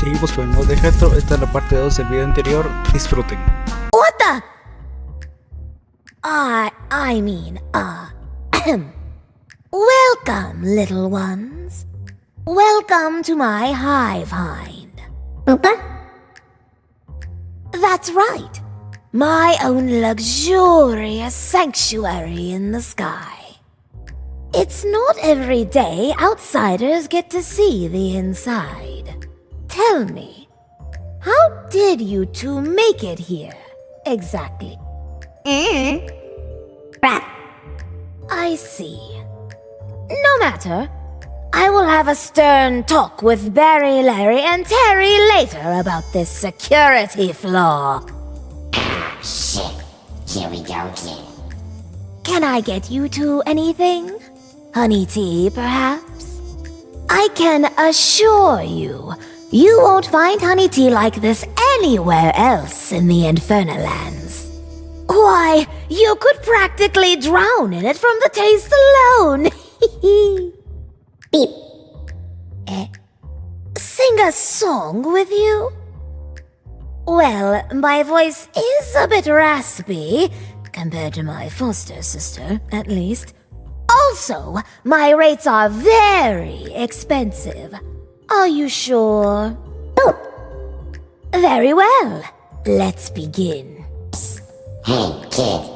seguimos con el modo de retro. Esta es la parte 2 del video anterior. Disfruten. What the? Welcome, little ones. Welcome to my hive mind. That's right. My own luxurious sanctuary in the sky. It's not every day outsiders get to see the inside. Tell me, how did you two make it here, exactly? I see. No matter. I will have a stern talk with Barry, Larry, and Terry later about this security flaw. Ah, shit. Here we go again. Can I get you two anything? Honey tea, perhaps? I can assure you, you won't find honey tea like this anywhere else in the Infernal Lands. Why, you could practically drown in it from the taste alone. Beep. Sing a song with you? Well, my voice is a bit raspy, compared to my foster sister, at least. Also, my rates are very expensive. Are you sure? Oh, very well. Let's begin. Hey, kid.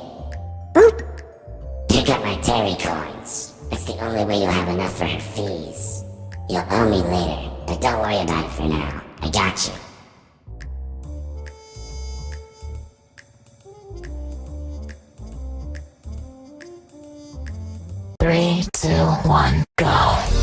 Pick up my Terry coins. It's the only way you'll have enough for her fees. You'll owe me later, but don't worry about it for now. I got you. Three, two, one, go.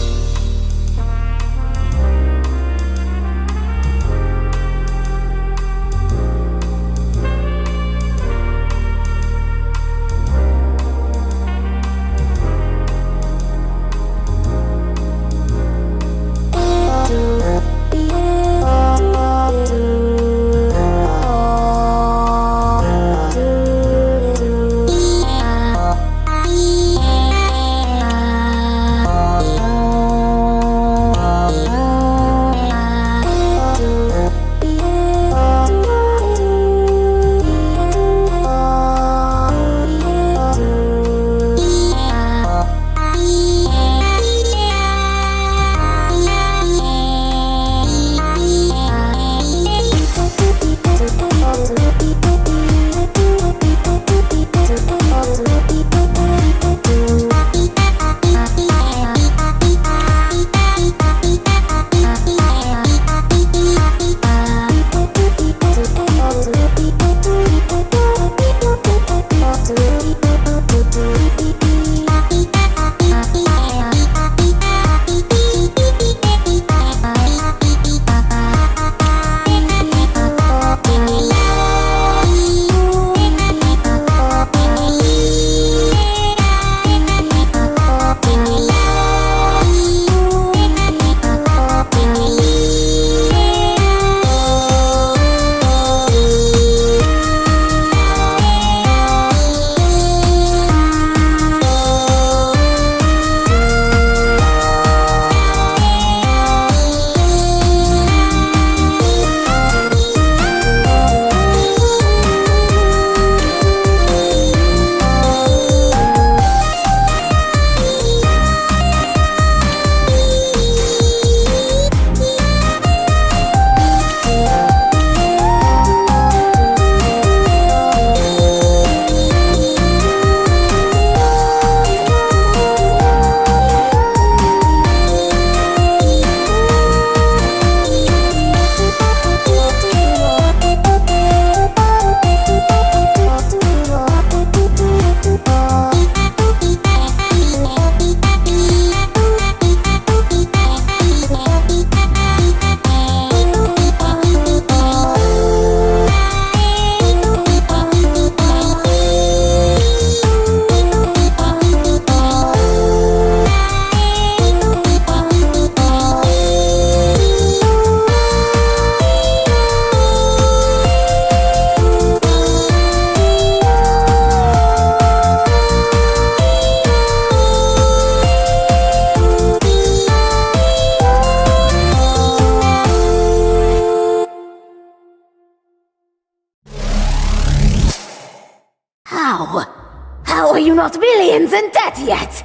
not millions in debt yet.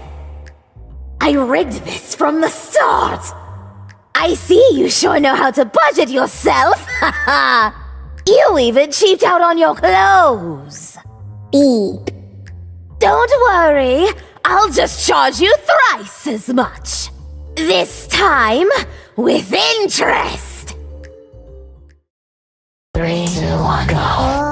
I rigged this from the start. I see you sure know how to budget yourself. Haha. You even cheaped out on your clothes. Beep. Don't worry, I'll just charge you thrice as much. This time, with interest. 3, 2, 1, go.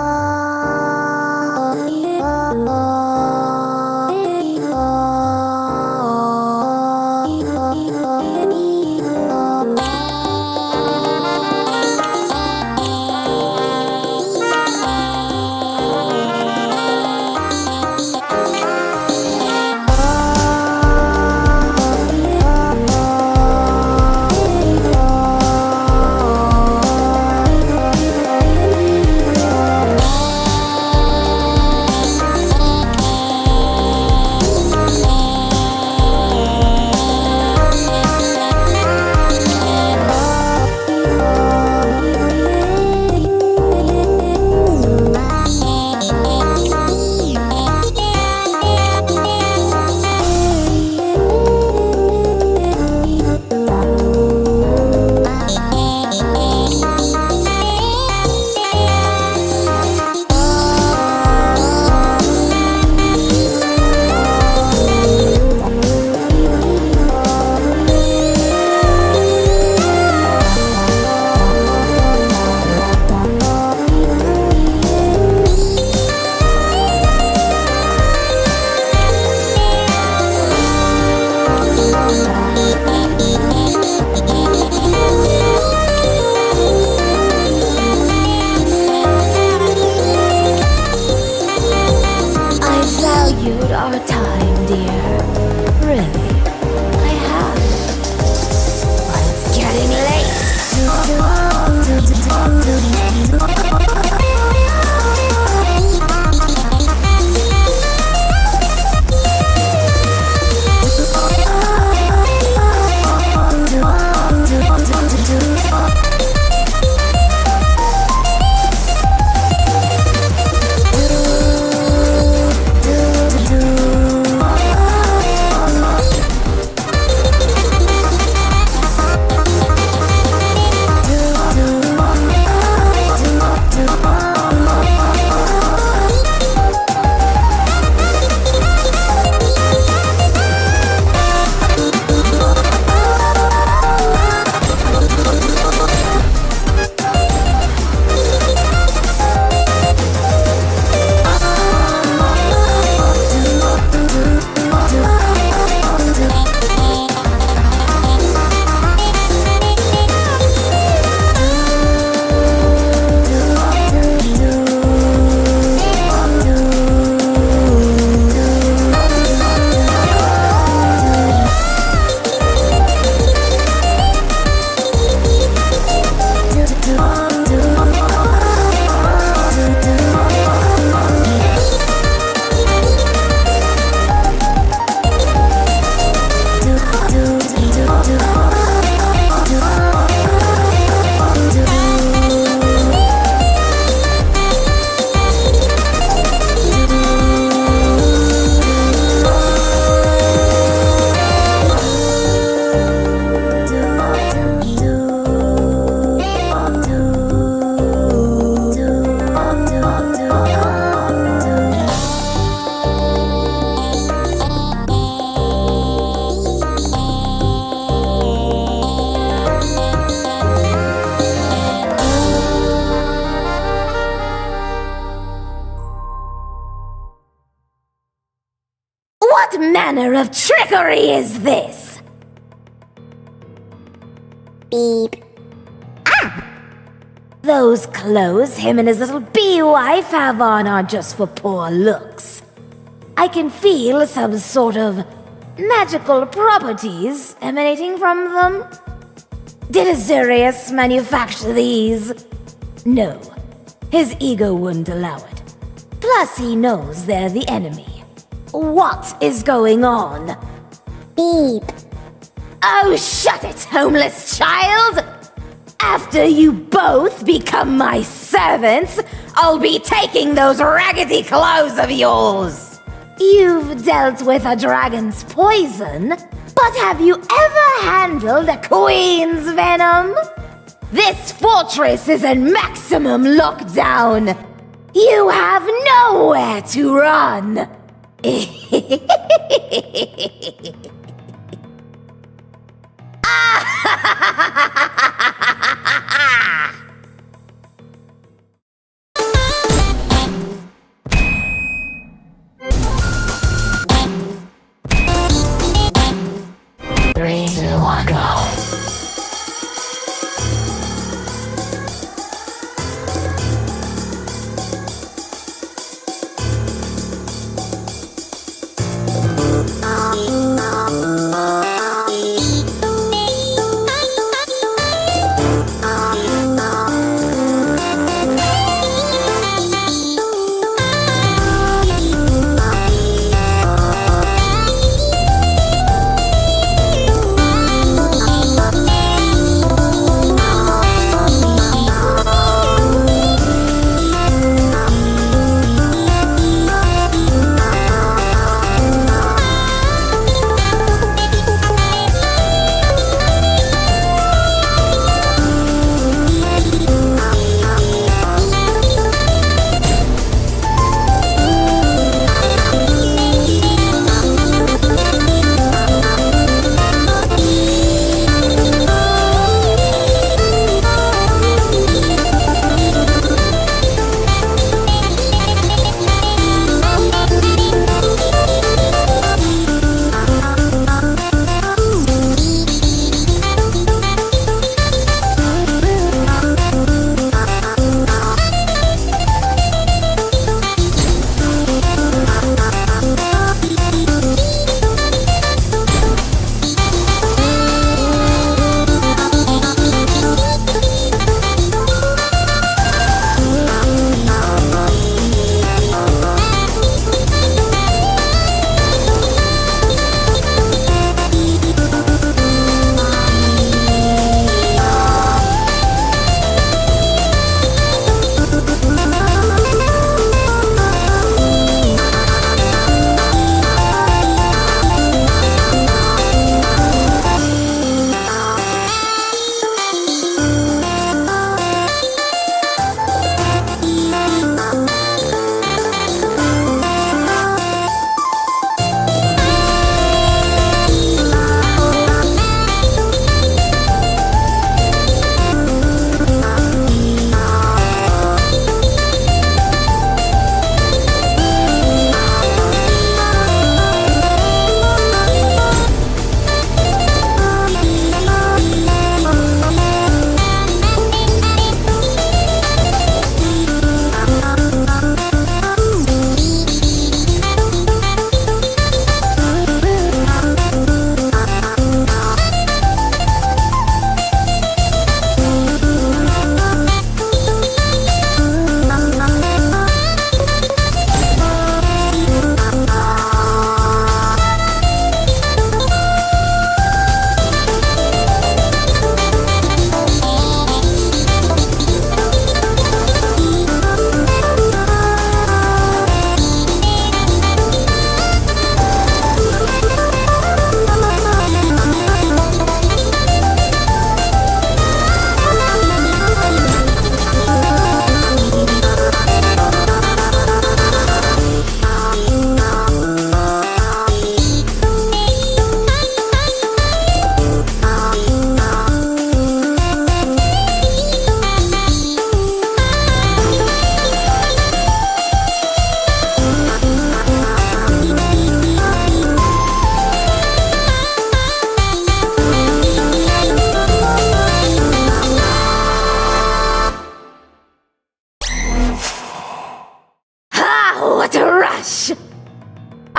What manner of trickery is this? Beep. Those clothes him and his little bee wife have on aren't just for poor looks. I can feel some sort of magical properties emanating from them. Did Azurius manufacture these? No, his ego wouldn't allow it. Plus he knows they're the enemy. What is going on? Beep. Oh, shut it, homeless child! After you both become my servants, I'll be taking those raggedy clothes of yours! You've dealt with a dragon's poison, but have you ever handled a queen's venom? This fortress is in maximum lockdown. You have nowhere to run. Three, two, one, go.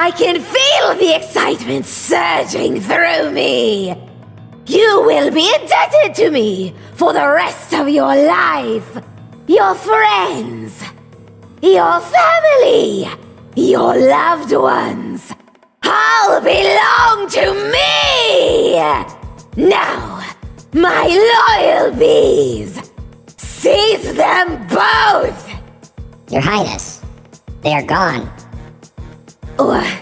I can feel the excitement surging through me. You will be indebted to me for the rest of your life. Your friends, your family, your loved ones all belong to me. Now, my loyal bees, seize them both. Your Highness, they are gone. What?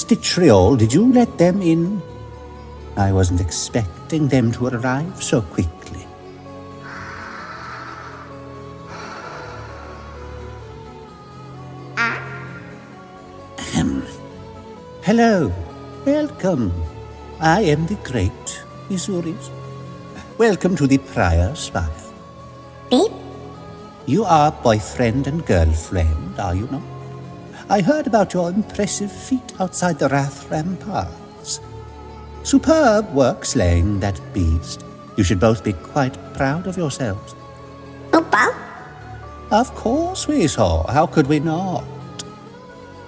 Stitriol, did you let them in? I wasn't expecting them to arrive so quickly. Hello, welcome. I am the great Isuris. Welcome to the Prior Spire. Beep. You are boyfriend and girlfriend, are you not? I heard about your impressive feat outside the Wrath Ramparts. Superb work slaying that beast. You should both be quite proud of yourselves. Opa? Of course we saw. How could we not?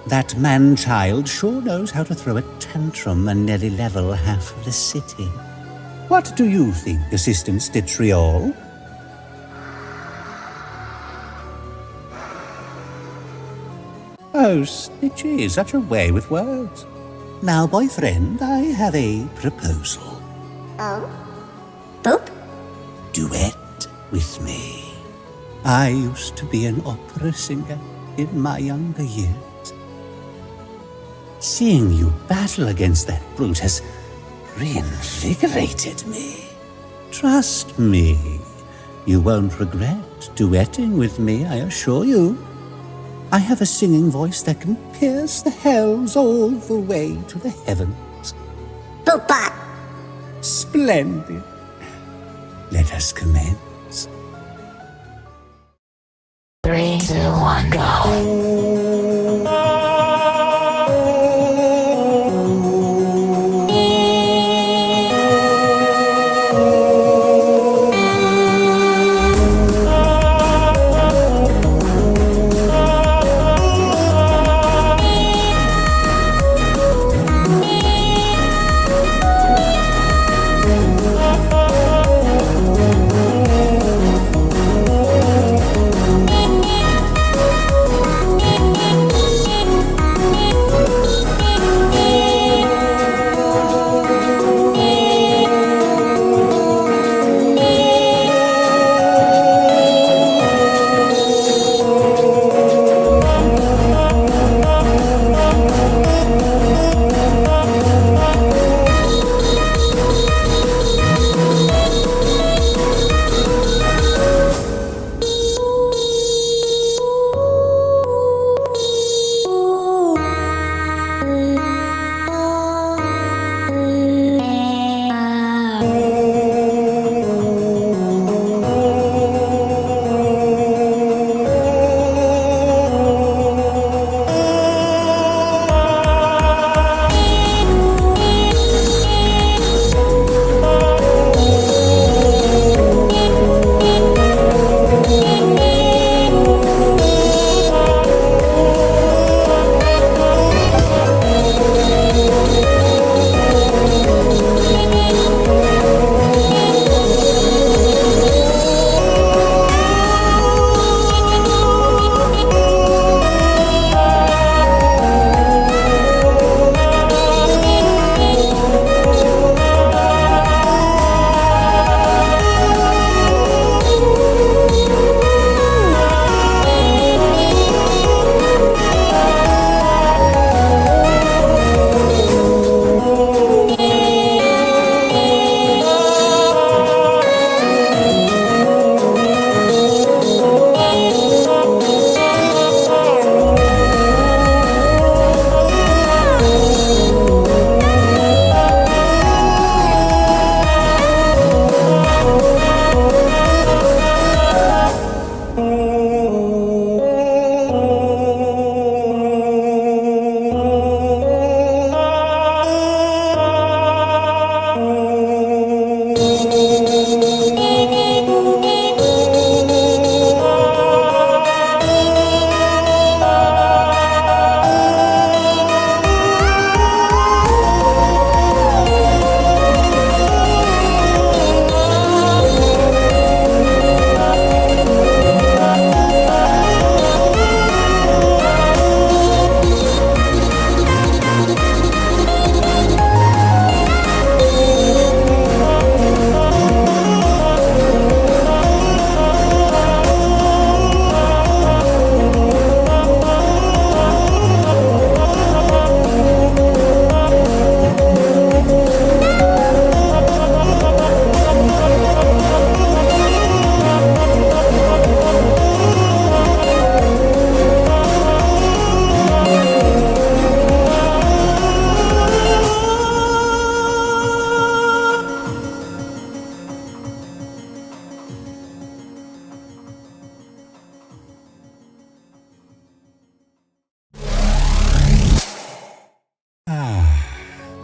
That man-child sure knows how to throw a tantrum and nearly level half of the city. What do you think, Assistant Stitriol? Oh, Stitchy, such a way with words. Now, boyfriend, I have a proposal. Oh? Boop? Duet with me. I used to be an opera singer in my younger years. Seeing you battle against that brute has reinvigorated me. Trust me, you won't regret duetting with me, I assure you. I have a singing voice that can pierce the hells all the way to the heavens. Boopa! Splendid. Let us commence. 3, 2, 1, go.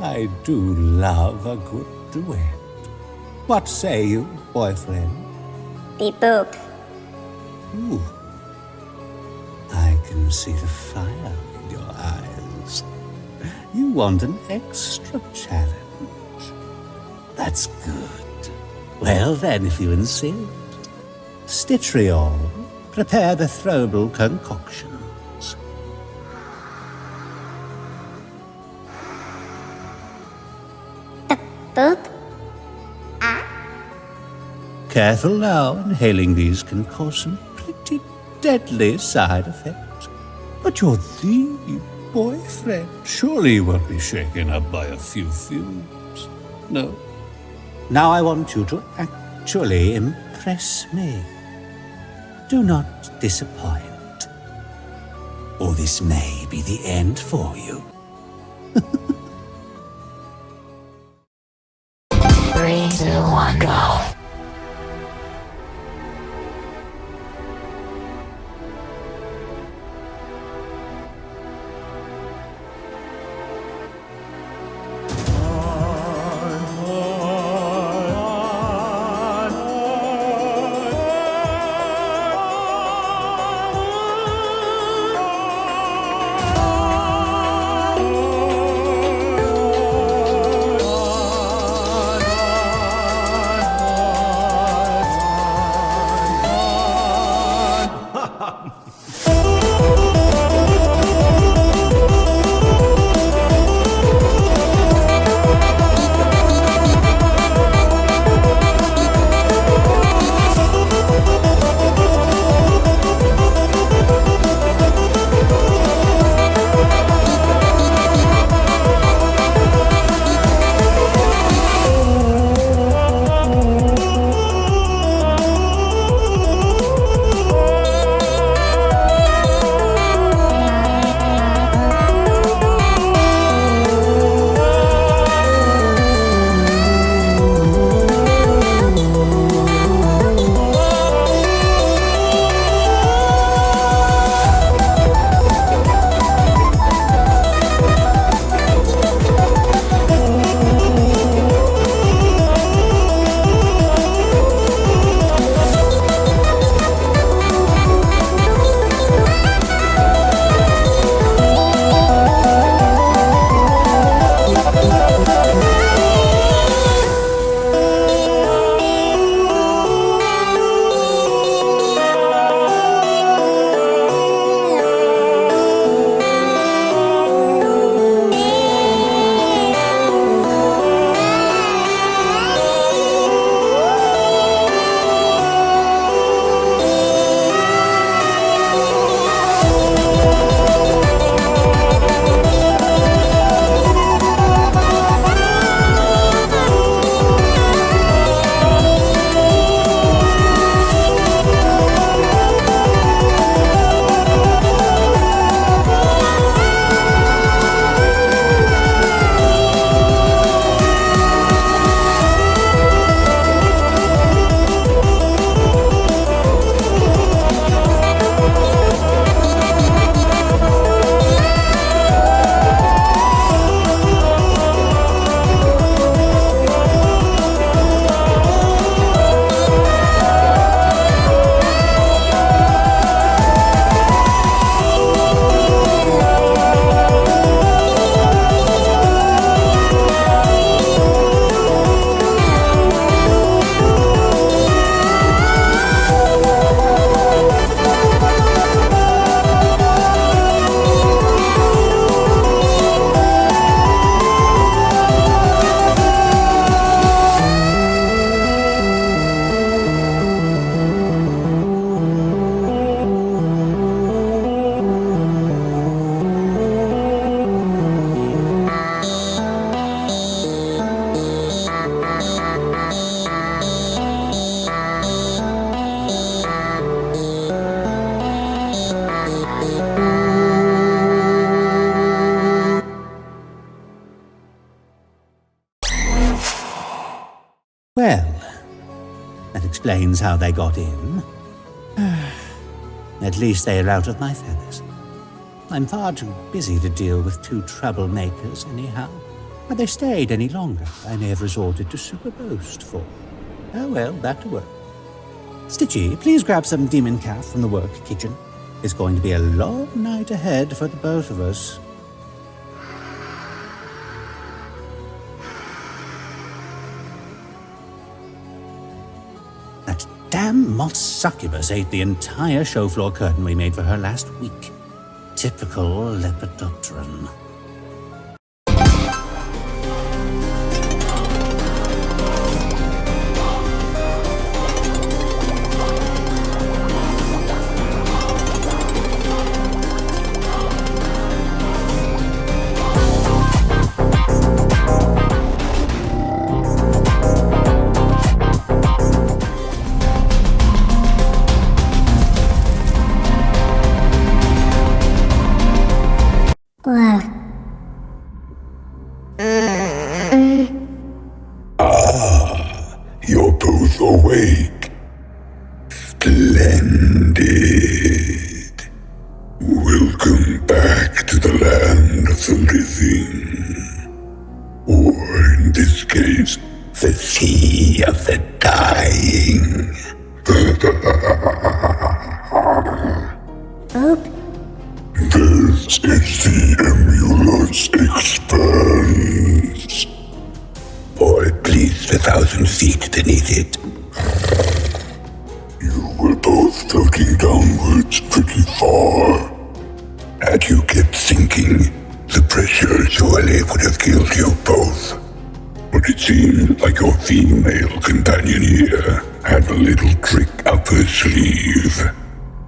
I do love a good duet. What say you, boyfriend? Beep boop. Ooh. I can see the fire in your eyes. You want an extra challenge. That's good. Well then, if you insist. Stitriol, prepare the throwable concoctions. Boop. Careful now, inhaling these can cause some pretty deadly side effects. But you're the boyfriend. Surely you won't be shaken up by a few fumes. No. Now I want you to actually impress me. Do not disappoint, or this may be the end for you. 3, 2, 1, go. Well, that explains how they got in. At least they are out of my feathers. I'm far too busy to deal with two troublemakers anyhow. Had they stayed any longer, I may have resorted to superpost for. Oh well, back to work. Stitchy, please grab some demon calf from the work kitchen. It's going to be a long night ahead for the both of us. That damn moth succubus ate the entire show floor curtain we made for her last week. Typical Lepidopteran. You're both awake. Splendid. Welcome back to the land of the living. Or in this case, the sea of the dying. This is the Emulous Expanse. Or at least 1,000 feet beneath it. You were both floating downwards pretty far. Had you kept sinking, the pressure surely would have killed you both. But it seems like your female companion here had a little trick up her sleeve.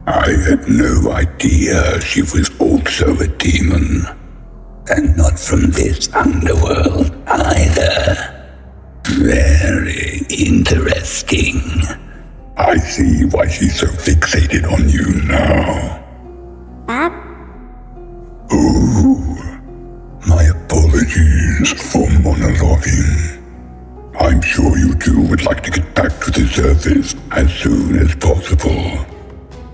I had no idea she was also a demon. And not from this underworld either. Very interesting. I see why she's so fixated on you now. Oh, my apologies for monologuing. I'm sure you two would like to get back to the surface as soon as possible.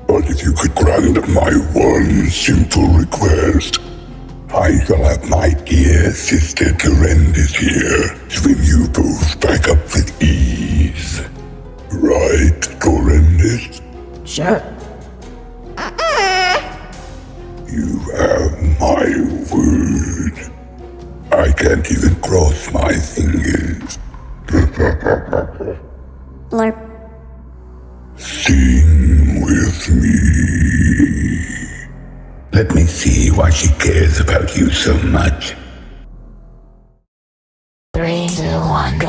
But if you could grant my one simple request, I shall have my dear sister Durendis here swim you both back up with ease. Right, Durendis? Sure. You have my word. I can't even cross my fingers. Blurp. Sing with me. Let me see why she cares about you so much. 3, 2, 1, go.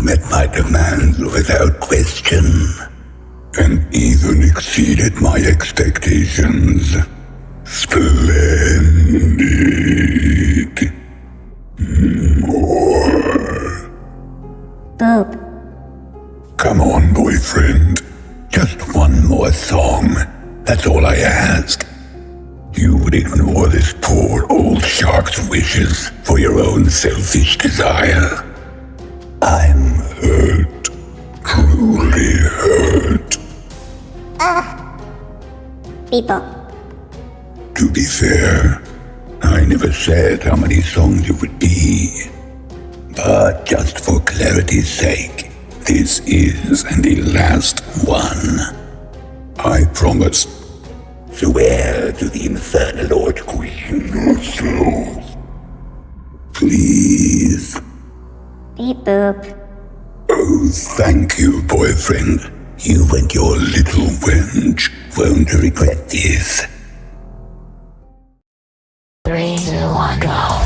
met my demands without question, and even exceeded my expectations. Splendid. More. Boop. Come on, boyfriend. Just one more song. That's all I ask. You would ignore this poor old shark's wishes for your own selfish desire. I'm hurt. Truly hurt. People. To be fair, I never said how many songs it would be. But just for clarity's sake, this is the last one. I promise. Swear to the Infernal Lord Queen herself. Please. Beep boop. Oh, thank you, boyfriend. You and your little wench won't regret this. 3, 2, 1, go.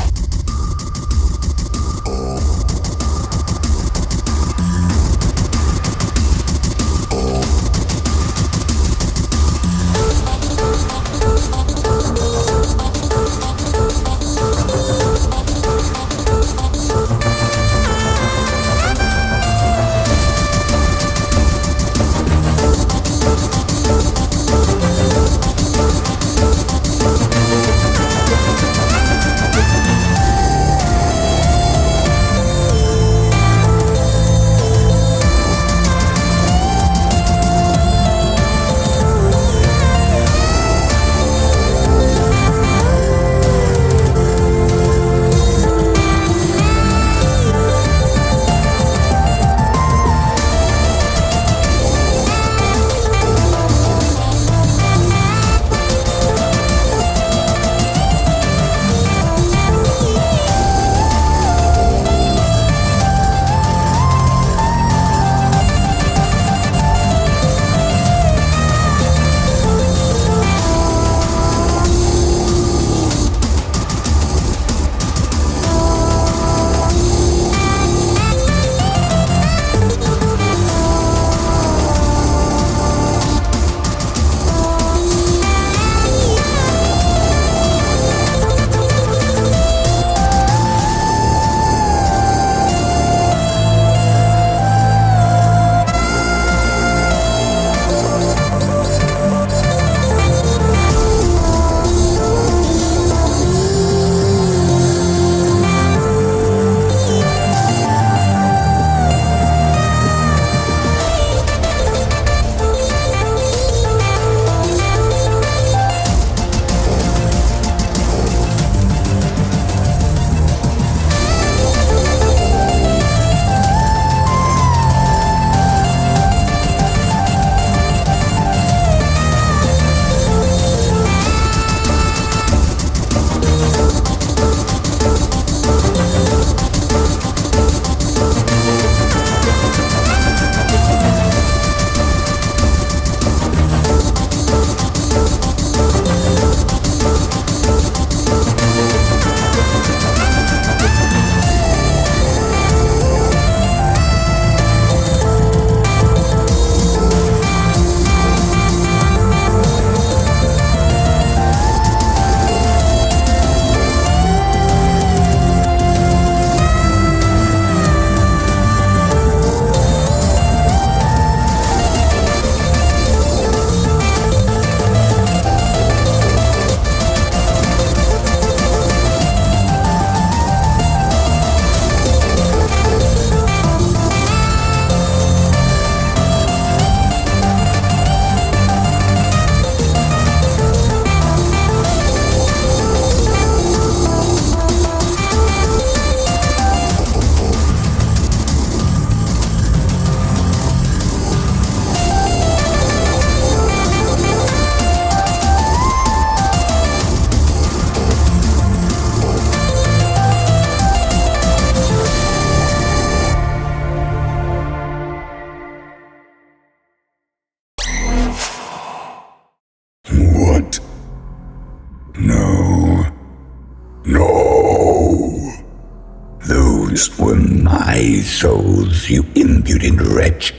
Those were my souls, you impudent wretch.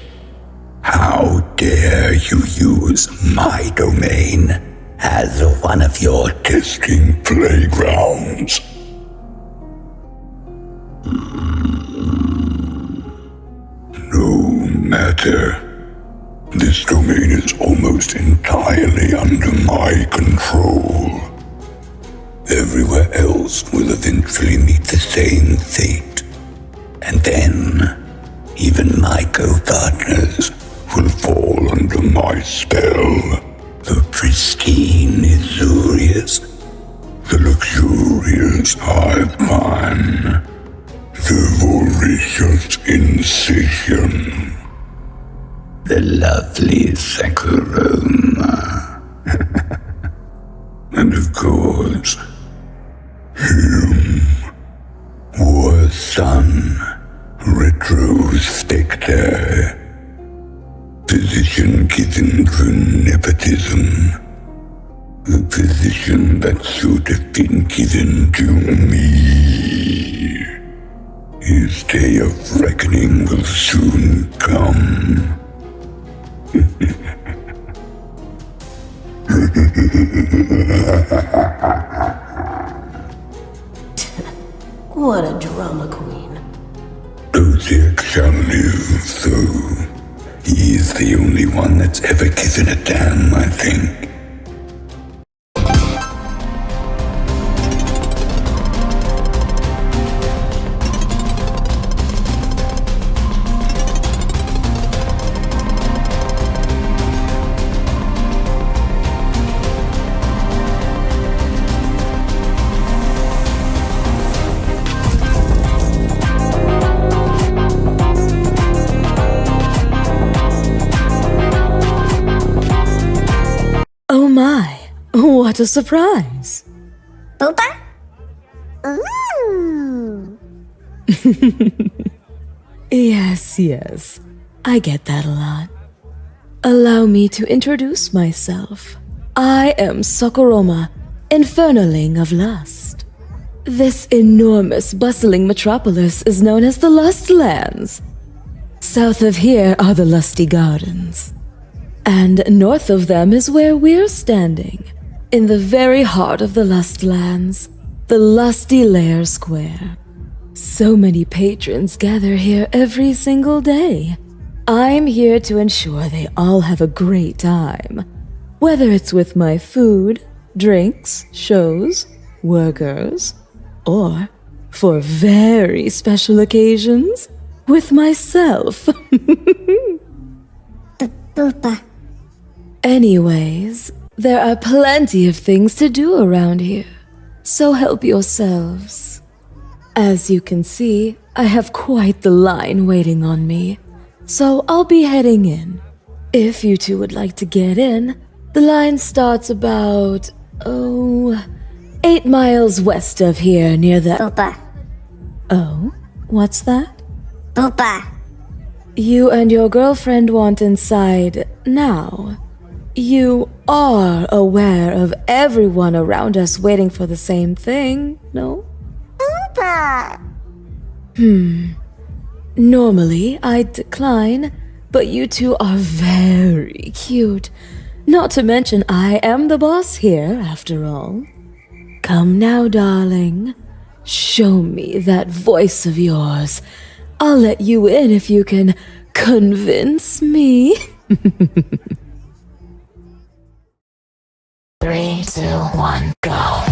How dare you use my domain as one of your testing playgrounds? No matter. This domain is almost entirely under my control. Everywhere else will eventually meet the same fate. And then, even my co-partners will fall under my spell. The pristine Isurius, the luxurious Hiveman, the voracious Incision, the lovely Sakuroma, and of course, him, war son, RetroSpecter, position given through nepotism, a position that should have been given to me. His day of reckoning will soon come. What a drama queen. Ozirk shall live, though. He is the only one that's ever given a damn, I think. Oh my, what a surprise. Boopa? Ooh. Yes, I get that a lot. Allow me to introduce myself. I am Sakuroma, Infernaling of Lust. This enormous, bustling metropolis is known as the Lustlands. South of here are the Lusty Gardens. And north of them is where we're standing, in the very heart of the Lustlands, the Lusty Lair Square. So many patrons gather here every single day. I'm here to ensure they all have a great time, whether it's with my food, drinks, shows, workers, or, for very special occasions, with myself. Boopa. Anyways, there are plenty of things to do around here, so help yourselves. As you can see, I have quite the line waiting on me, so I'll be heading in. If you two would like to get in, the line starts about, 8 miles west of here near the... Boopa. Oh? What's that? Boopa. You and your girlfriend want inside now. You are aware of everyone around us waiting for the same thing, no? Boopa. Normally, I'd decline, but you two are very cute. Not to mention, I am the boss here, after all. Come now, darling. Show me that voice of yours. I'll let you in if you can convince me. 3, 2, 1, go.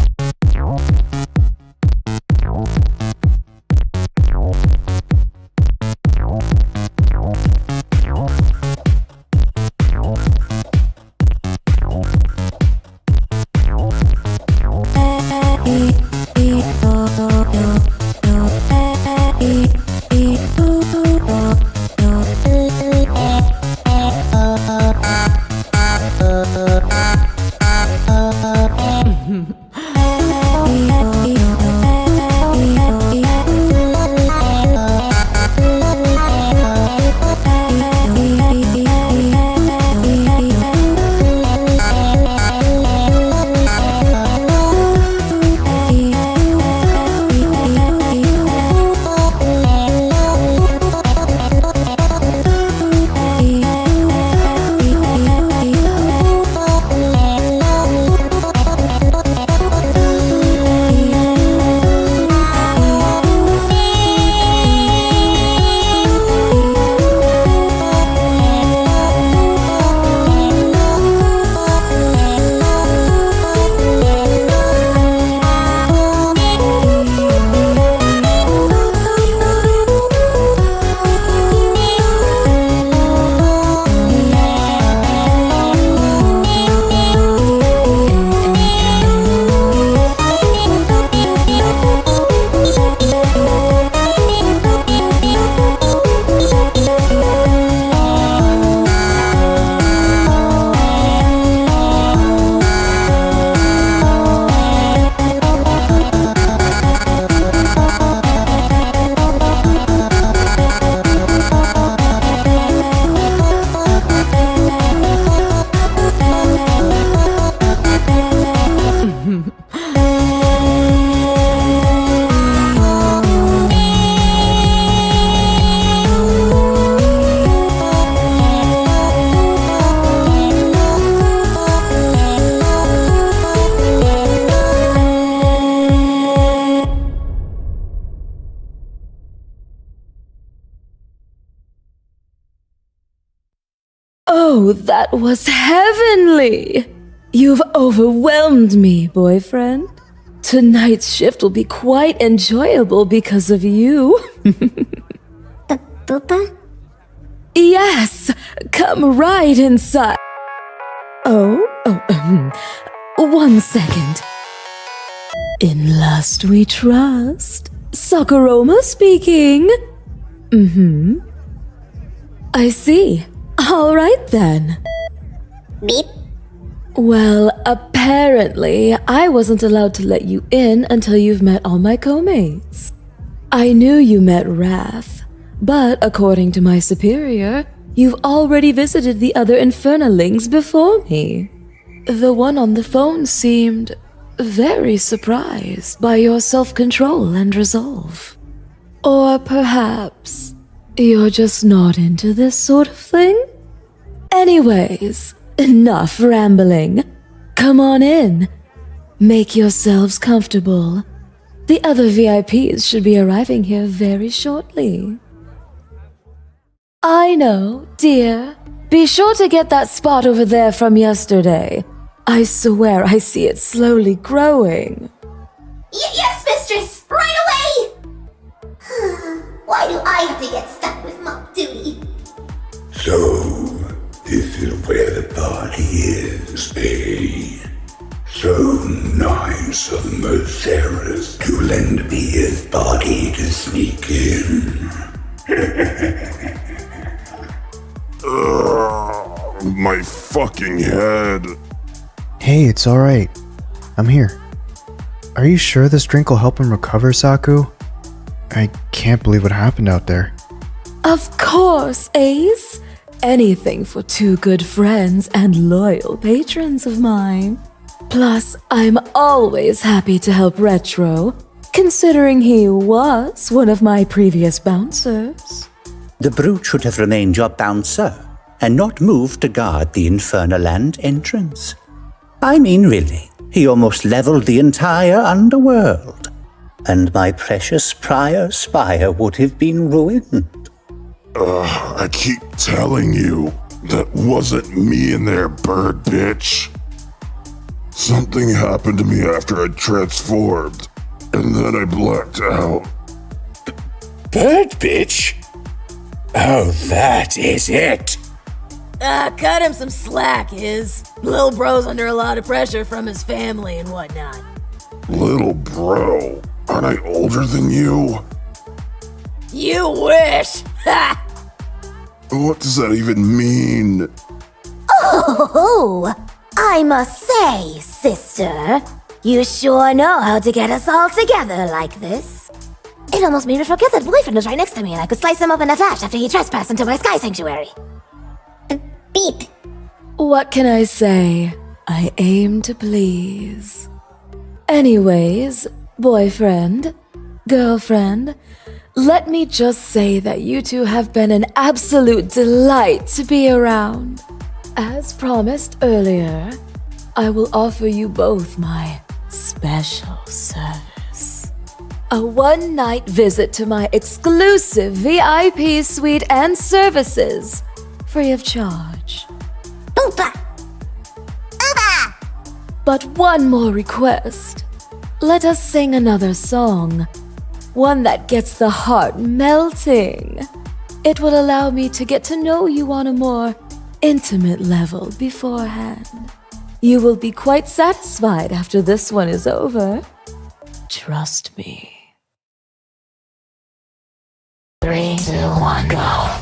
Oh, that was heavenly! You've overwhelmed me, boyfriend. Tonight's shift will be quite enjoyable because of you. Boopa? Yes, come right inside. Oh, 1 second. In lust we trust. Sakuroma speaking. I see. All right then. Beep. Well, apparently, I wasn't allowed to let you in until you've met all my co-mates. I knew you met Wrath, but according to my superior, you've already visited the other infernalings before me. The one on the phone seemed very surprised by your self-control and resolve. Or perhaps you're just not into this sort of thing? Anyways, enough rambling. Come on in. Make yourselves comfortable. The other VIPs should be arriving here very shortly. I know, dear. Be sure to get that spot over there from yesterday. I swear I see it slowly growing. Yes, mistress! Right away! Why do I have to get stuck with mob duty? So, this is where the party is, eh? So nice of Merceres to lend me his body to sneak in. My fucking head. Hey, it's alright. I'm here. Are you sure this drink will help him recover, Saku? I can't believe what happened out there. Of course, Ace. Anything for two good friends and loyal patrons of mine. Plus, I'm always happy to help Retro, considering he was one of my previous bouncers. The brute should have remained your bouncer and not moved to guard the Infernal Land entrance. I mean, really, he almost leveled the entire underworld, and my precious prior spire would have been ruined. I keep telling you, that wasn't me in there, bird bitch. Something happened to me after I transformed, and then I blacked out. Bird bitch? Oh, that is it. Cut him some slack, Lil bro's under a lot of pressure from his family and whatnot. Little bro, aren't I older than you? You wish! Ha! What does that even mean? Oh, I must say, sister, you sure know how to get us all together like this. It almost made me forget that boyfriend was right next to me and I could slice him up in a flash after he trespassed into my sky sanctuary. Beep. What can I say? I aim to please. Anyways, boyfriend, girlfriend, let me just say that you two have been an absolute delight to be around. As promised earlier, I will offer you both my special service. A one-night visit to my exclusive VIP suite and services, free of charge. Boopa! Boopa! But one more request. Let us sing another song. One that gets the heart melting. It will allow me to get to know you on a more intimate level beforehand. You will be quite satisfied after this one is over. Trust me. 3, 2, 1, go.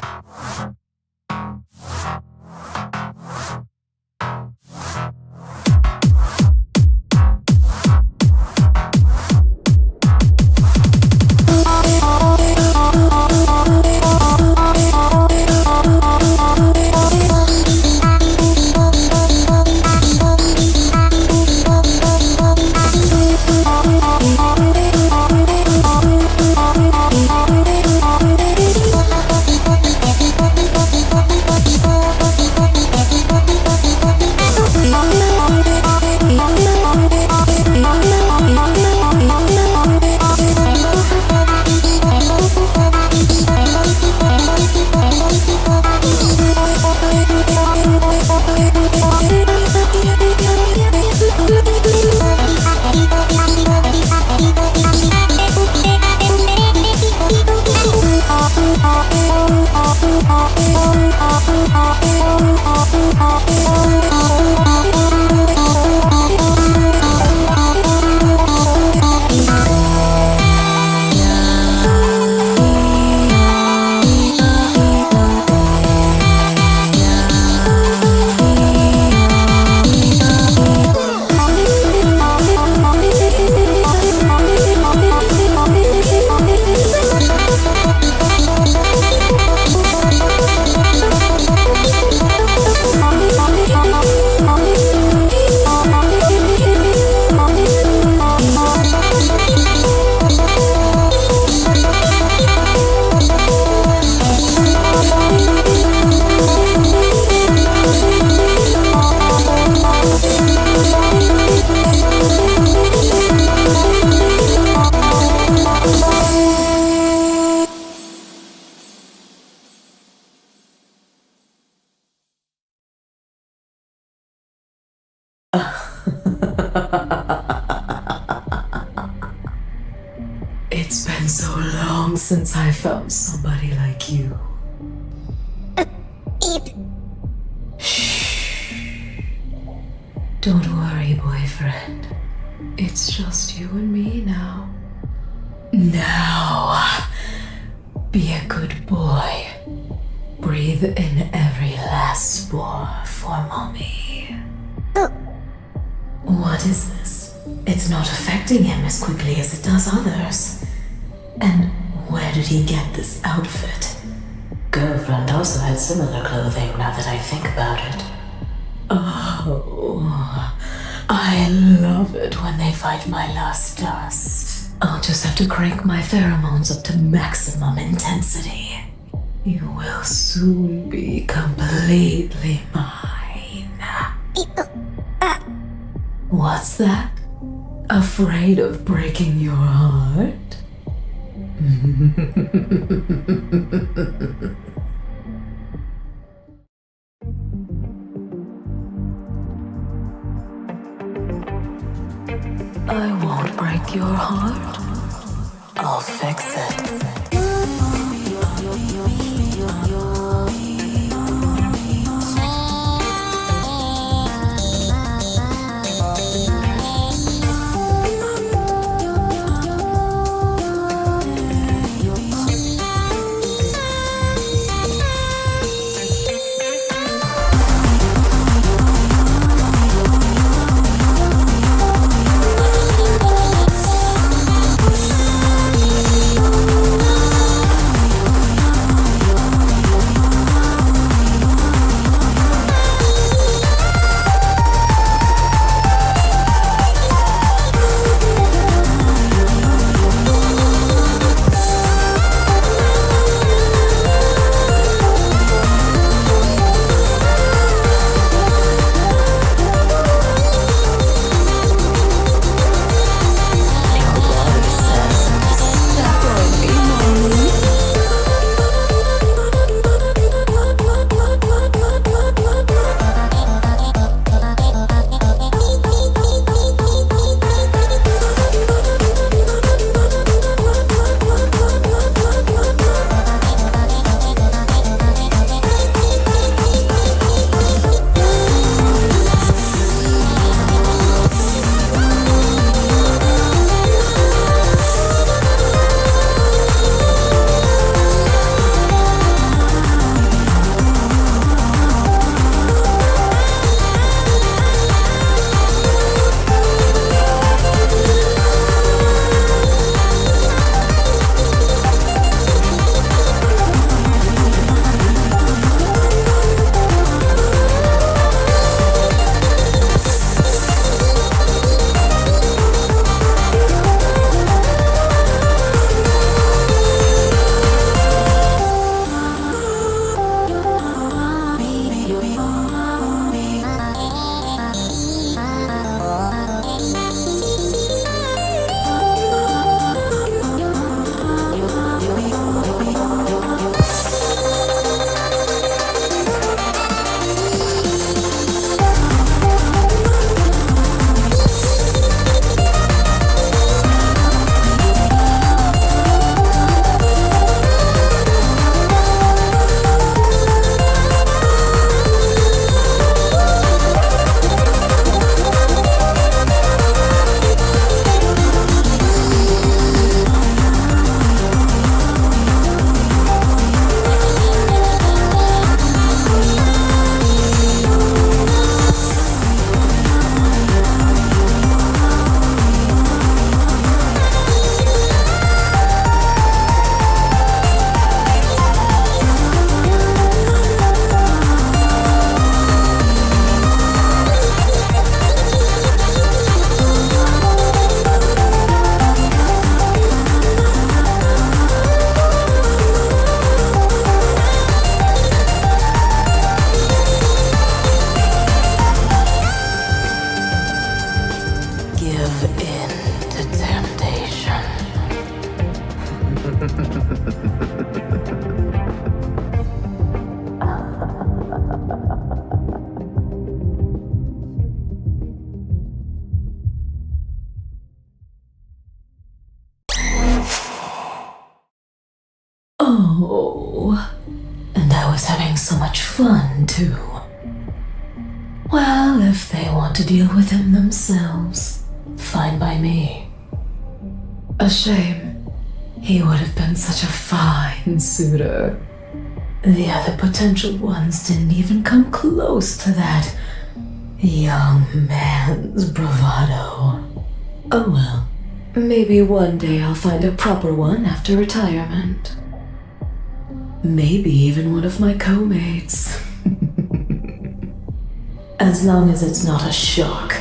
It's been so long since I found somebody like you. Don't worry, boyfriend. It's just you and me now. Now, be a good boy. Breathe in every last spore for mommy. What is this? It's not affecting him as quickly as it does others. And where did he get this outfit? Girlfriend also had similar clothing now that I think about it. Oh, I love it when they fight my last dust. I'll just have to crank my pheromones up to maximum intensity. You will soon be completely mine. What's that? Afraid of breaking your heart? I won't break your heart. I'll fix it. was having so much fun, too. Well, if they want to deal with him themselves, fine by me. A shame. He would have been such a fine suitor. The other potential ones didn't even come close to that young man's bravado. Oh well. Maybe one day I'll find a proper one after retirement. Maybe even one of my co-mates. As long as it's not a shark.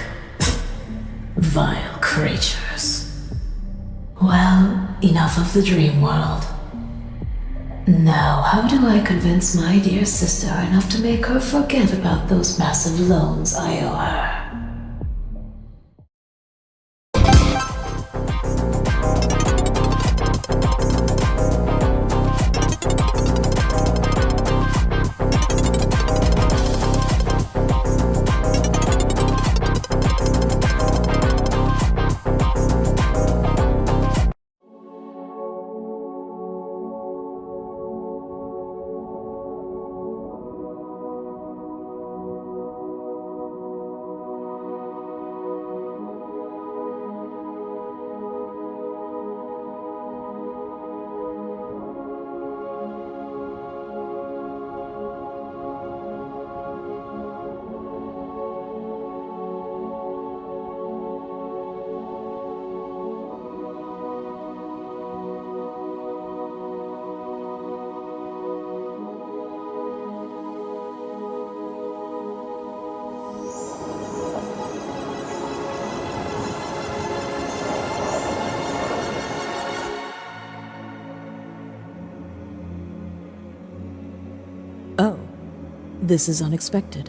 Vile creatures. Well, enough of the dream world. Now, how do I convince my dear sister enough to make her forget about those massive loans I owe her? Oh, this is unexpected.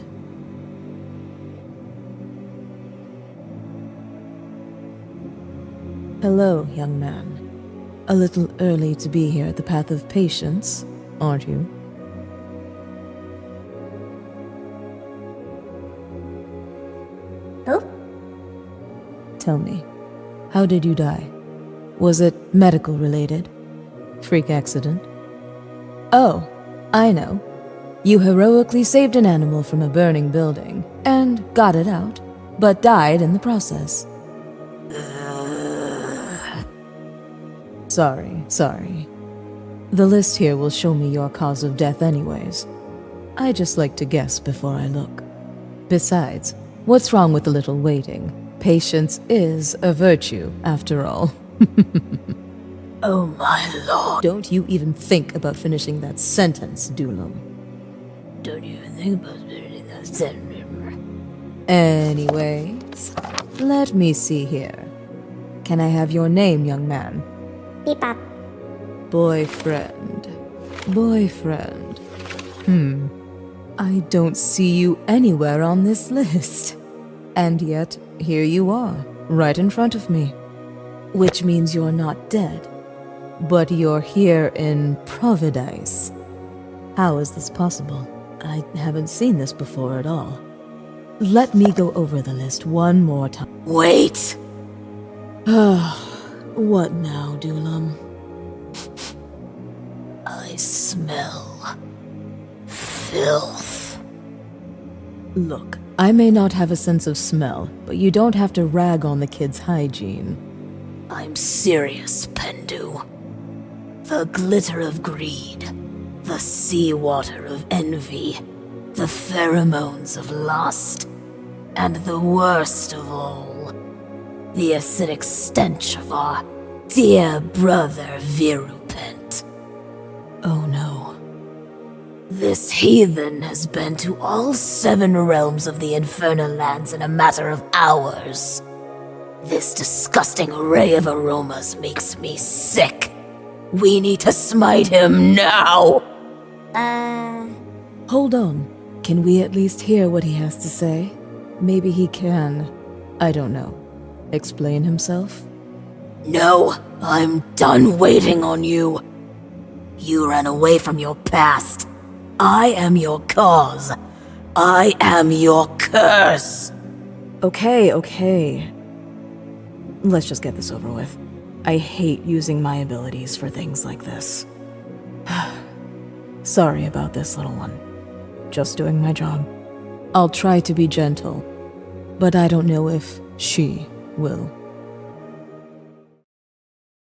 Hello, young man. A little early to be here at the Path of Patience, aren't you? Who? Tell me, how did you die? Was it medical related? Freak accident? Oh, I know. You heroically saved an animal from a burning building, and got it out, but died in the process. Sorry. The list here will show me your cause of death anyways. I just like to guess before I look. Besides, what's wrong with a little waiting? Patience is a virtue, after all. Oh my lord. Don't you even think about finishing that sentence, Doolum. Don't even think about finishing that sentence. Anyways, let me see here. Can I have your name, young man? Beep-bop. Boyfriend. I don't see you anywhere on this list. And yet, here you are, right in front of me. Which means you're not dead, but you're here in Providence. How is this possible? I haven't seen this before at all. Let me go over the list one more time. Wait! What now, Doolum? I smell filth. Look, I may not have a sense of smell, but you don't have to rag on the kid's hygiene. I'm serious, Pendu. The glitter of greed, the seawater of envy, the pheromones of lust, and the worst of all, the acidic stench of our dear brother Virupent. Oh no. This heathen has been to all 7 realms of the infernal lands in a matter of hours. This disgusting array of aromas makes me sick. We need to smite him now! Hold on. Can we at least hear what he has to say? Maybe he can, I don't know, explain himself? No, I'm done waiting on you. You ran away from your past. I am your cause. I am your curse. Okay. Let's just get this over with. I hate using my abilities for things like this. Sorry about this, little one. Just doing my job. I'll try to be gentle, but I don't know if she will.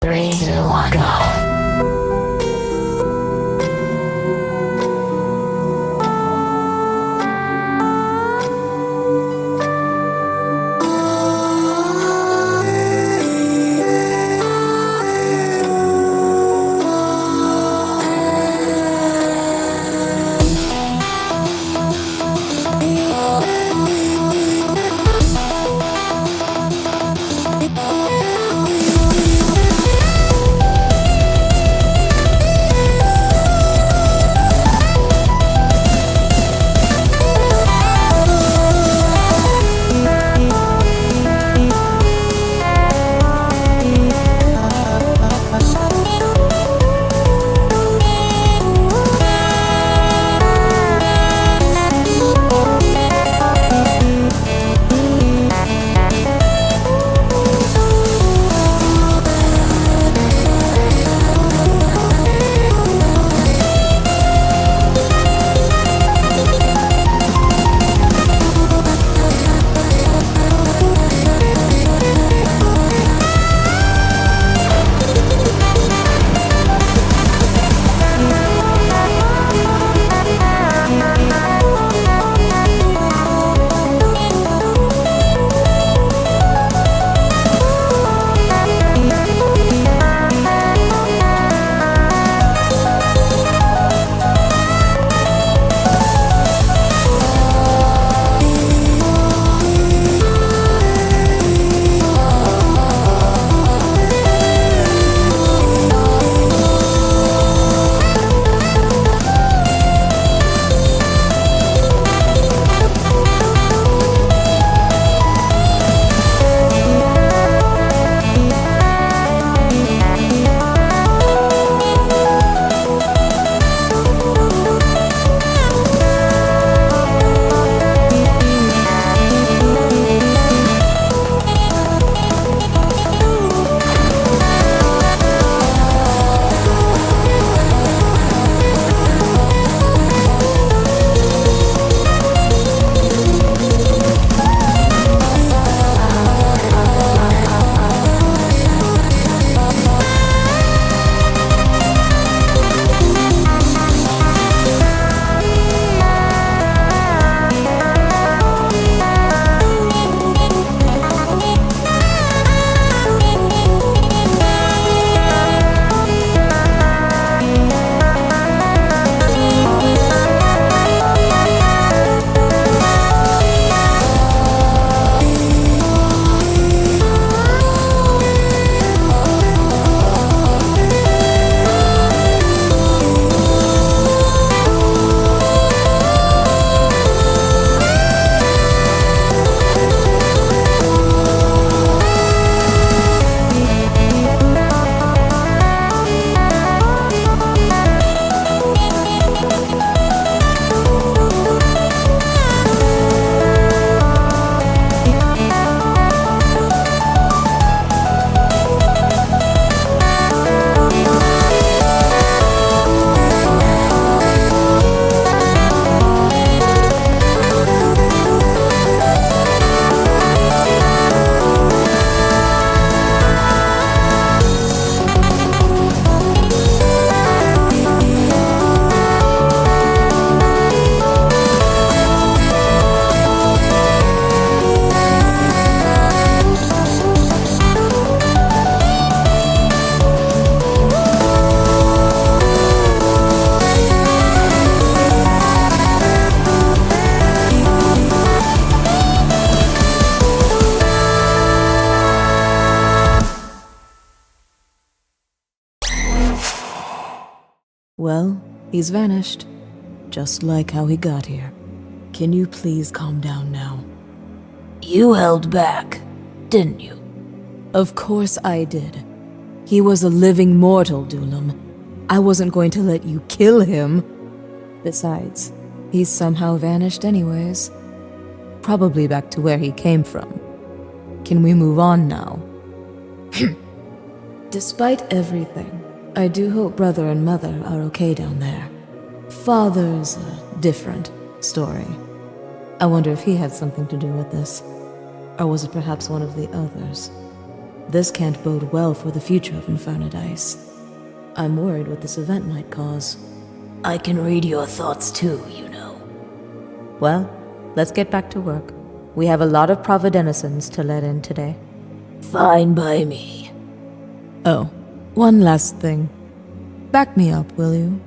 3, 2, 1, go. Well, he's vanished. Just like how he got here. Can you please calm down now? You held back, didn't you? Of course I did. He was a living mortal, Dulam. I wasn't going to let you kill him. Besides, he's somehow vanished anyways. Probably back to where he came from. Can we move on now? Despite everything, I do hope brother and mother are okay down there. Father's a different story. I wonder if he had something to do with this. Or was it perhaps one of the others? This can't bode well for the future of Infernadice. I'm worried what this event might cause. I can read your thoughts too, you know. Well, let's get back to work. We have a lot of providenicens to let in today. Fine by me. Oh, one last thing. Back me up, will you?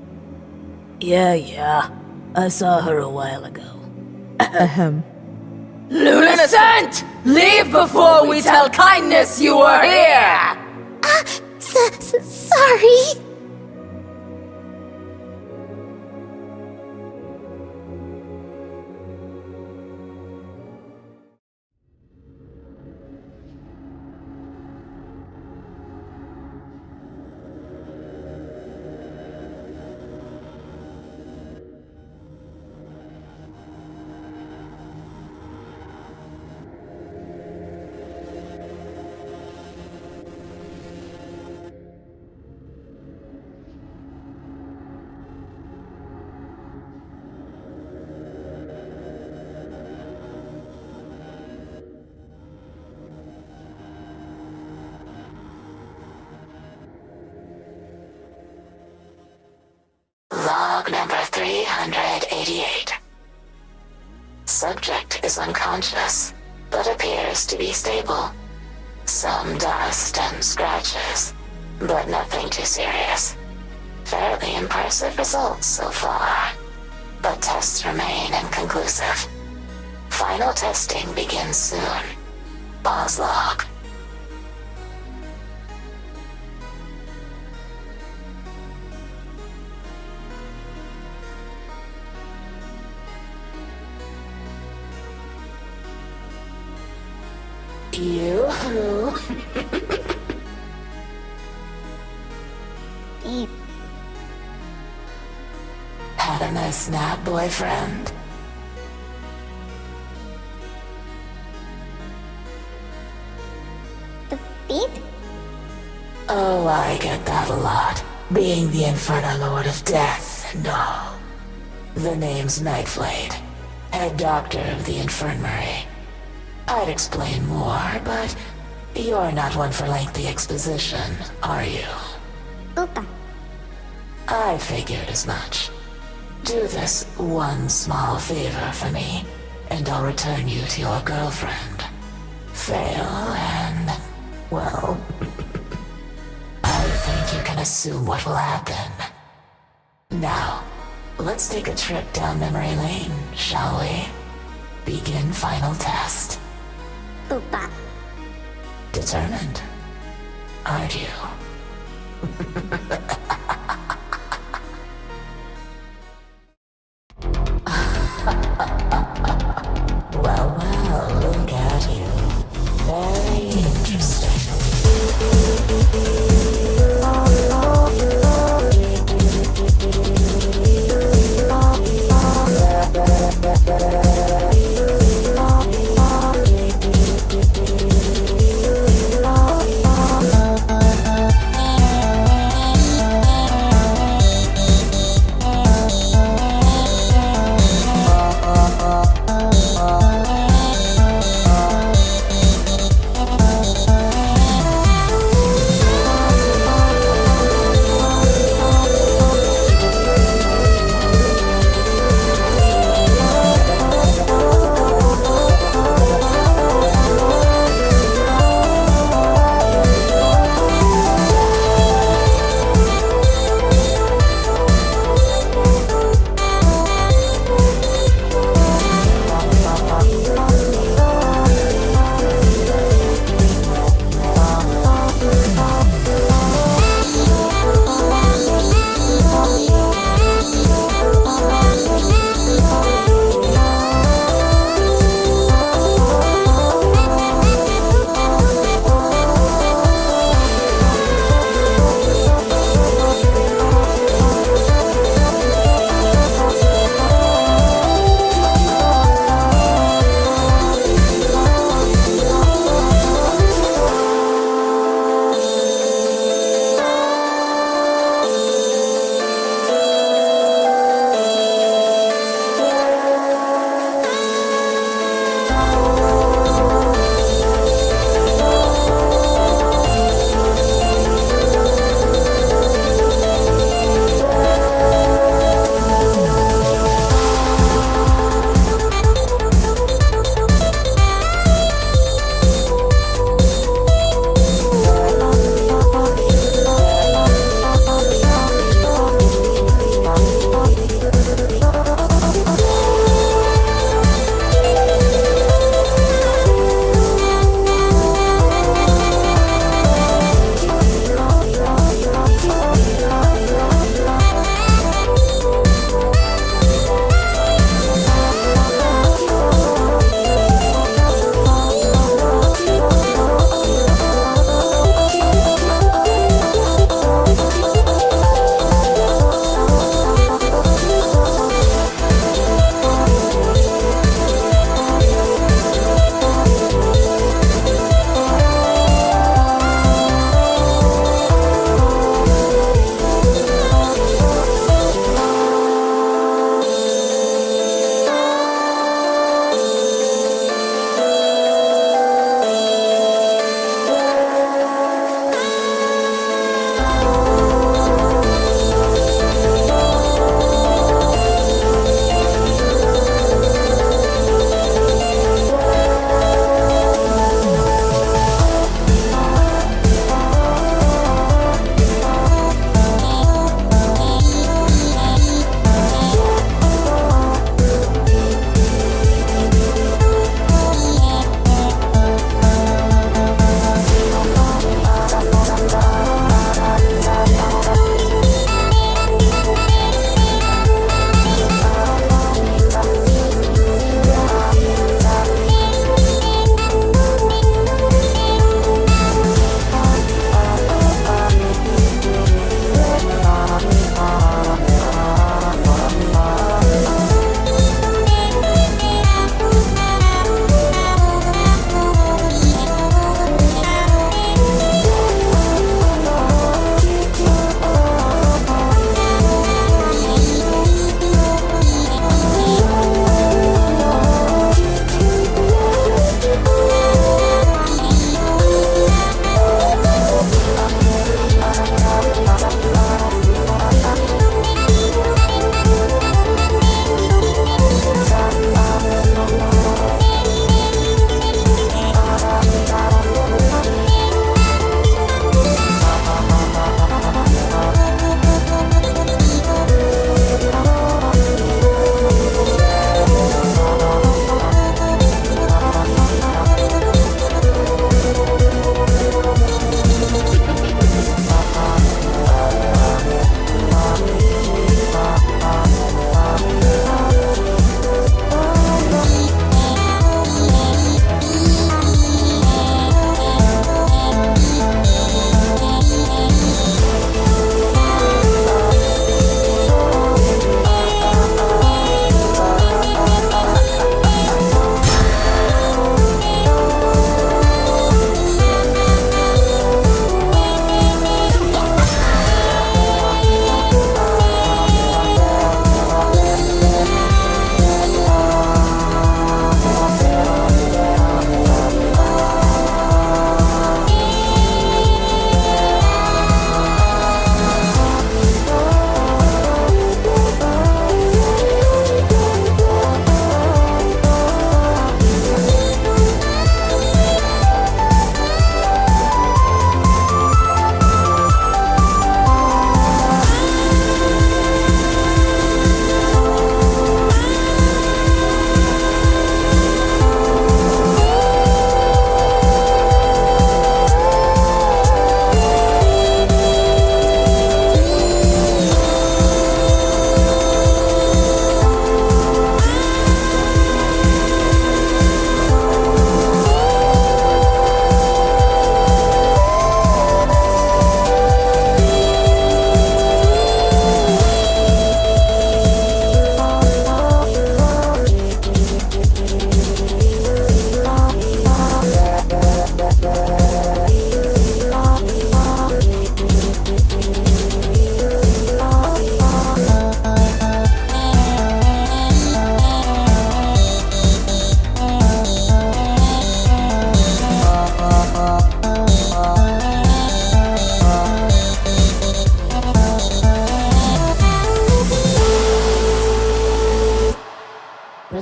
Yeah. I saw her a while ago. Ahem. Lunacent! Leave before we tell kindness you were here! Sorry. Log number 388. Subject is unconscious, but appears to be stable. Some dust and scratches, but nothing too serious. Fairly impressive results so far, but tests remain inconclusive. Final testing begins soon. Pause log. Yoo-hoo. Beep. Had a nice nap, boyfriend? Beep? Oh, I get that a lot. Being the Infernal Lord of Death and all. The name's Nightblade, head doctor of the infirmary. I'd explain more, but you're not one for lengthy exposition, are you? Oopa. I figured as much. Do this one small favor for me, and I'll return you to your girlfriend. Fail and, well, I think you can assume what will happen. Now, let's take a trip down memory lane, shall we? Begin final test. Oopa. Determined, aren't you? Well, look at you. Very interesting.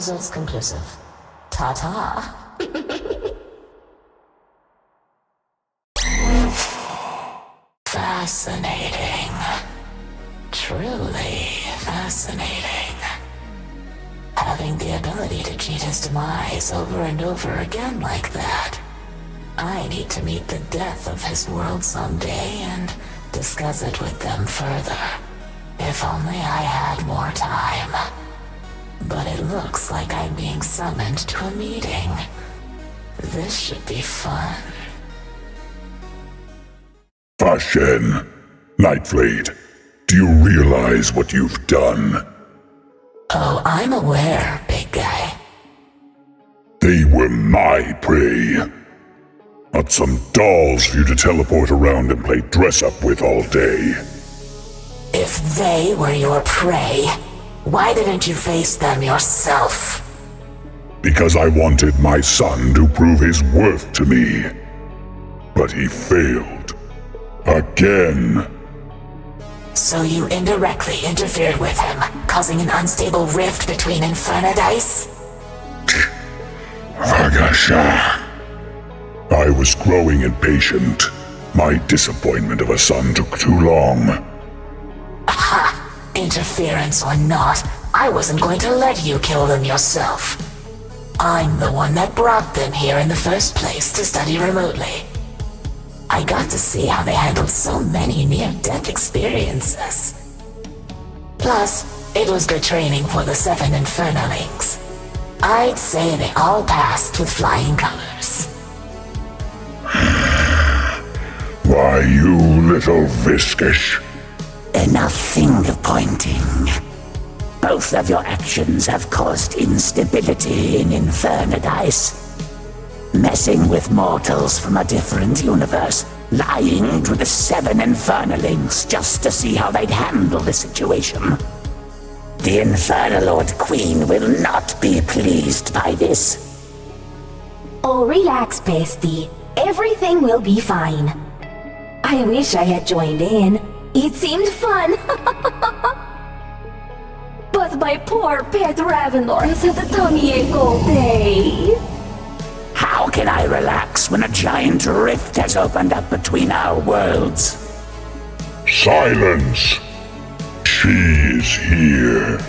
Results conclusive. Ta-ta. Fascinating. Truly fascinating. Having the ability to cheat his demise over and over again like that. I need to meet the death of his world someday and discuss it with them further. If only I had more time. But it looks like I'm being summoned to a meeting. This should be fun. Fashen, Nightblade, do you realize what you've done? Oh, I'm aware, big guy. They were my prey. Not some dolls for you to teleport around and play dress-up with all day. If they were your prey, why didn't you face them yourself? Because I wanted my son to prove his worth to me. But he failed. Again. So you indirectly interfered with him, causing an unstable rift between Infernadice? Vagasha. I was growing impatient. My disappointment of a son took too long. Ha! Interference or not, I wasn't going to let you kill them yourself. I'm the one that brought them here in the first place to study remotely. I got to see how they handled so many near-death experiences. Plus, it was good training for the 7 Infernalings. I'd say they all passed with flying colors. Why, you little Viscish. Enough finger-pointing. Both of your actions have caused instability in Infernadice. Messing with mortals from a different universe, lying to the 7 Infernalings just to see how they'd handle the situation. The Infernalord Queen will not be pleased by this. Oh, relax, bestie. Everything will be fine. I wish I had joined in. It seemed fun. But my poor pet Ravenor has had a tummy ache all day. How can I relax when a giant rift has opened up between our worlds? Silence! She is here.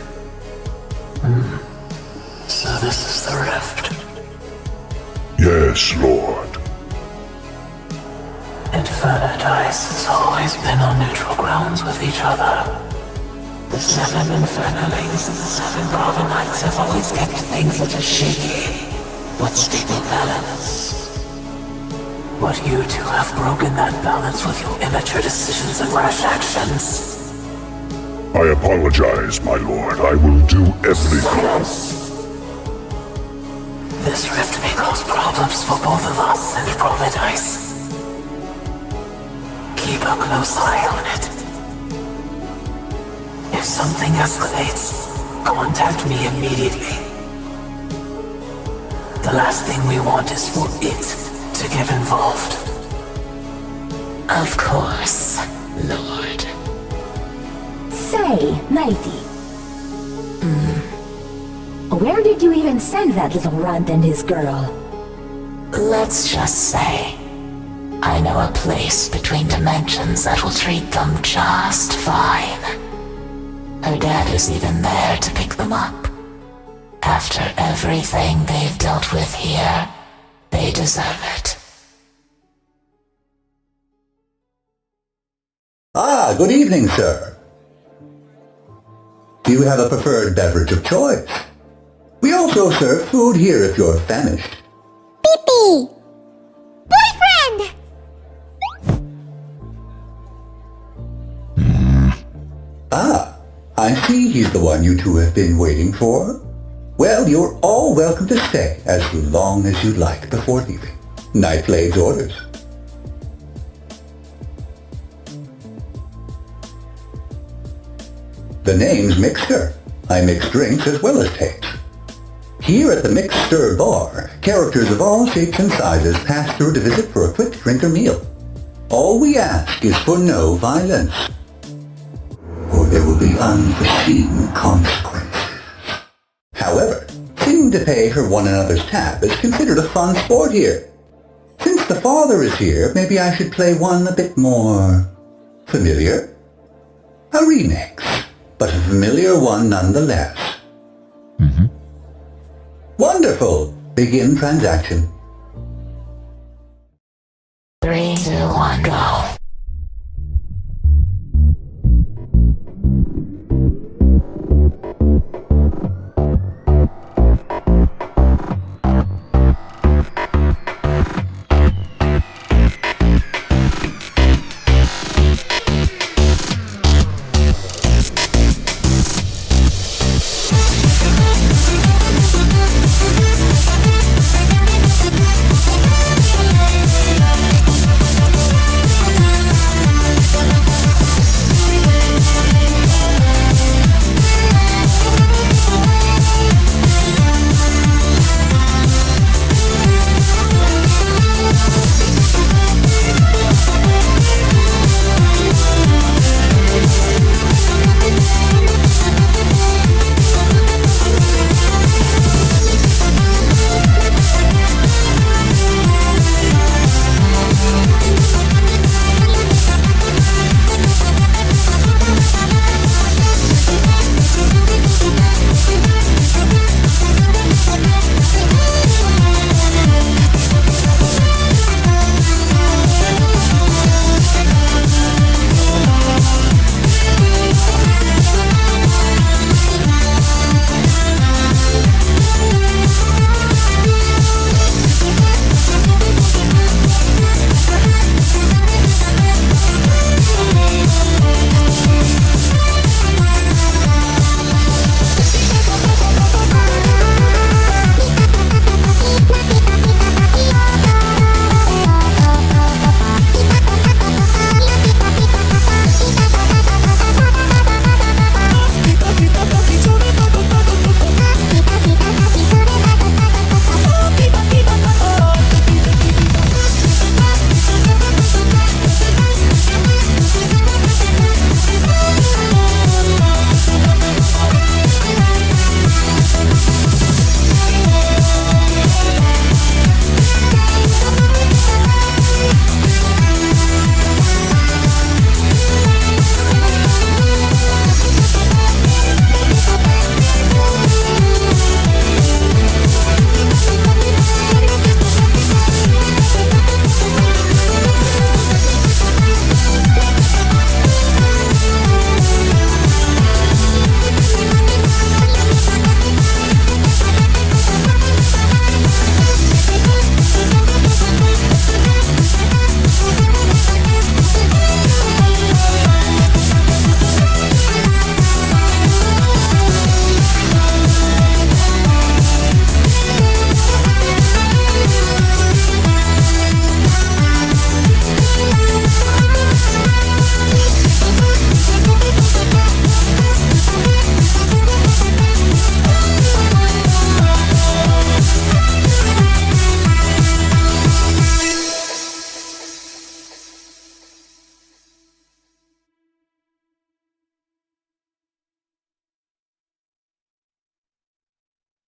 So this is the rift. Yes, Lord. Infernadice has always been on neutral grounds with each other. The 7 Infernalings and the 7 Bravenites have always kept things a little shaky. With stable balance. But you two have broken that balance with your immature decisions and rash actions. I apologize, my lord. I will do everything. This rift may cause problems for both of us and Providice. Keep a close eye on it. If something escalates, contact me immediately. The last thing we want is for it to get involved. Of course, Lord. Say, Nighty. Where did you even send that little runt and his girl? Let's just say, I know a place between dimensions that will treat them just fine. Her dad is even there to pick them up. After everything they've dealt with here, they deserve it. Ah, good evening, sir. Do you have a preferred beverage of choice? We also serve food here if you're famished. Pee-pee! Boyfriend! Ah, I see he's the one you two have been waiting for. Well, you're all welcome to stay as long as you'd like before leaving. Nightblade's orders. The name's Mixter. I mix drinks as well as tapes. Here at the Mixter Bar, characters of all shapes and sizes pass through to visit for a quick drink or meal. All we ask is for no violence, or there will be unforeseen consequences. However, since Helping to pay for one another's tab is considered a fun sport here. Since the father is here, maybe I should play one a bit more familiar? A remix, but a familiar one nonetheless. Wonderful! Begin transaction. 3, 2, 1, go.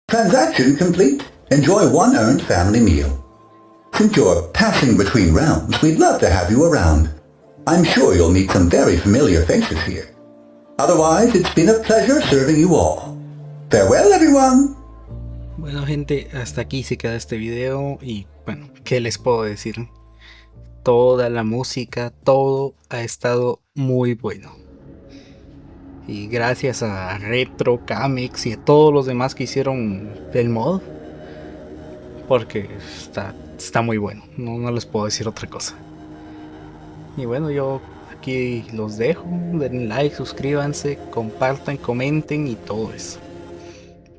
Transaction complete. Enjoy one earned family meal. Since you're passing between realms, we'd love to have you around. I'm sure you'll meet some very familiar faces here. Otherwise, it's been a pleasure serving you all. Farewell, everyone. Bueno, gente, hasta aquí se queda este video y bueno, ¿qué les puedo decir? Toda la música, todo ha estado muy bueno. Y gracias a Retro, Camex y a todos los demás que hicieron el mod. Porque está muy bueno, no les puedo decir otra cosa. Y bueno, yo aquí los dejo, den like, suscríbanse, compartan, comenten y todo eso.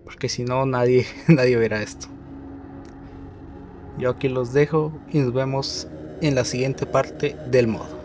Porque si no, nadie verá esto. Yo aquí los dejo y nos vemos en la siguiente parte del mod.